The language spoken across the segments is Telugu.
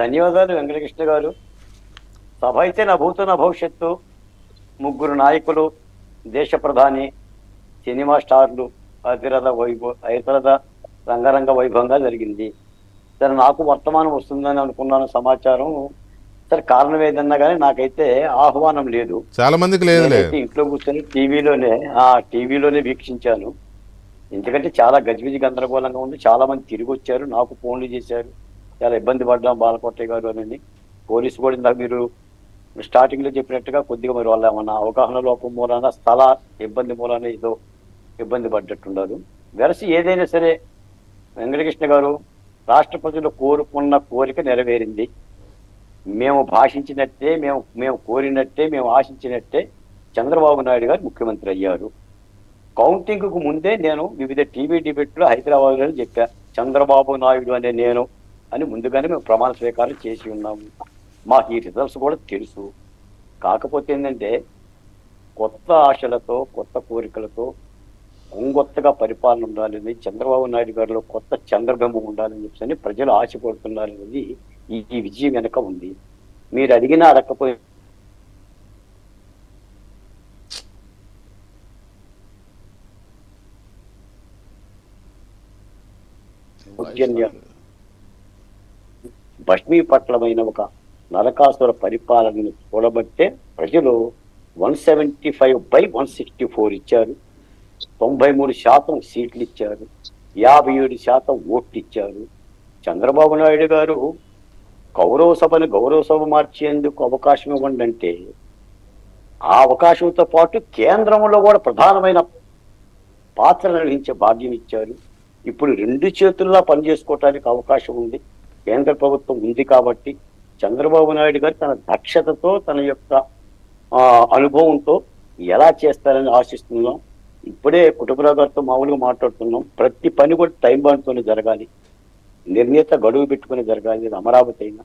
ధన్యవాదాలు వెంకటకృష్ణ గారు. సభ అయితే నా భూతో నా భవిష్యత్తు, ముగ్గురు నాయకులు, దేశ ప్రధాని, సినిమా స్టార్లు, అతిరథ రంగరంగ వైభవంగా జరిగింది. సరే, నాకు వర్తమానం వస్తుందని అనుకున్నాను సమాచారం. సరే, కారణం ఏదన్నా కానీ నాకైతే ఆహ్వానం లేదు. చాలా మందికి లేదులే. ఇంట్లో కూర్చొని టీవీలోనే వీక్షించాను. ఎందుకంటే చాలా గజిబిజి గందరగోళంగా ఉంది. చాలా మంది తిరిగి వచ్చారు, నాకు ఫోన్లు చేశారు. చాలా ఇబ్బంది పడ్డాం బాలకోటయ్య గారు అని. పోలీసు కూడా ఇందాక మీరు స్టార్టింగ్ లో చెప్పినట్టుగా కొద్దిగా మరి వాళ్ళ ఏమన్నా అవగాహన లోపం మూలాన, స్థల ఇబ్బంది మూలాన ఏదో ఇబ్బంది పడ్డట్టున్నారు. వెరసి ఏదైనా సరే వెంకటకృష్ణ గారు, రాష్ట్ర ప్రజలు కోరుకున్న కోరిక నెరవేరింది. మేము భాషించినట్టే, మేము కోరినట్టే, మేము ఆశించినట్టే చంద్రబాబు నాయుడు గారు ముఖ్యమంత్రి అయ్యారు. కౌంటింగ్ కు ముందే నేను వివిధ టీవీ డిబేట్లో హైదరాబాద్లో చెప్పా, చంద్రబాబు నాయుడు అనే నేను అని ముందుగానే మేము ప్రమాణ స్వీకారం చేసి ఉన్నాము. మాకు ఈ రిజల్ట్స్ కూడా తెలుసు. కాకపోతే ఏంటంటే, కొత్త ఆశలతో, కొత్త కోరికలతో కొంగొత్తగా పరిపాలన ఉండాలని, చంద్రబాబు నాయుడు గారిలో కొత్త చంద్రబింబం ఉండాలని చెప్పని ప్రజలు ఆశపడుతున్నారనేది ఈ విజయం వెనక ఉంది. మీరు అడిగినా అడగకపోయినా భస్మీపట్లమైన ఒక నరకాసుర పరిపాలనను చూడబట్టే ప్రజలు 175/164 ఇచ్చారు. 93% సీట్లు ఇచ్చారు. 57% ఓట్లు ఇచ్చారు. చంద్రబాబు నాయుడు గారు కౌరవ సభను గౌరవ సభ మార్చేందుకు అవకాశం ఇవ్వండి అంటే, ఆ అవకాశంతో పాటు కేంద్రంలో కూడా ప్రధానమైన పాత్ర నిర్వహించే భాగ్యం ఇచ్చారు. ఇప్పుడు 2 చేతుల్లో పనిచేసుకోవటానికి అవకాశం ఉంది. కేంద్ర ప్రభుత్వం ఉంది కాబట్టి చంద్రబాబు నాయుడు గారు తన దక్షతతో, తన యొక్క అనుభవంతో ఎలా చేస్తారని ఆశిస్తున్నాం. ఇప్పుడే కుటుంబరావు గారితో మామూలుగా మాట్లాడుతున్నాం. ప్రతి పని కూడా టైం బాండ్తోనే జరగాలి, నిర్ణీత గడువు పెట్టుకుని జరగాలి. అమరావతి అయినా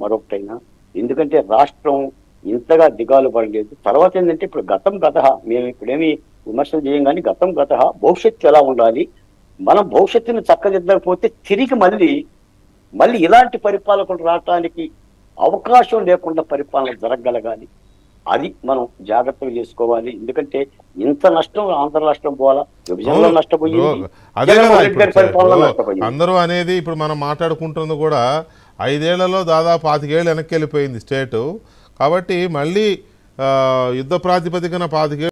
మరొకటైనా. ఎందుకంటే రాష్ట్రం ఇంతగా దిగాలు పడలేదు. తర్వాత ఏంటంటే, ఇప్పుడు గతం గత, మేము ఇప్పుడేమి విమర్శలు చేయం కానీ గతం గత, భవిష్యత్తు ఎలా ఉండాలి, మనం భవిష్యత్తును చక్కదిద్దకపోతే తిరిగి మళ్ళీ ఇలాంటి పరిపాలకులు రావటానికి అవకాశం లేకుండా పరిపాలన జరగగలగాలి. అది మనం జాగ్రత్తగా చేసుకోవాలి. ఎందుకంటే ఇంత నష్టం ఆంధ్ర రాష్ట్రం పోవాలా, విభజనలో నష్టపోయింది, అందరూ అనేది. ఇప్పుడు మనం మాట్లాడుకుంటుంది కూడా 5 ఏళ్లలో దాదాపు 25 ఏళ్ళు వెనక్కి వెళ్ళిపోయింది స్టేటు. కాబట్టి మళ్ళీ యుద్ధ ప్రాతిపదికన 25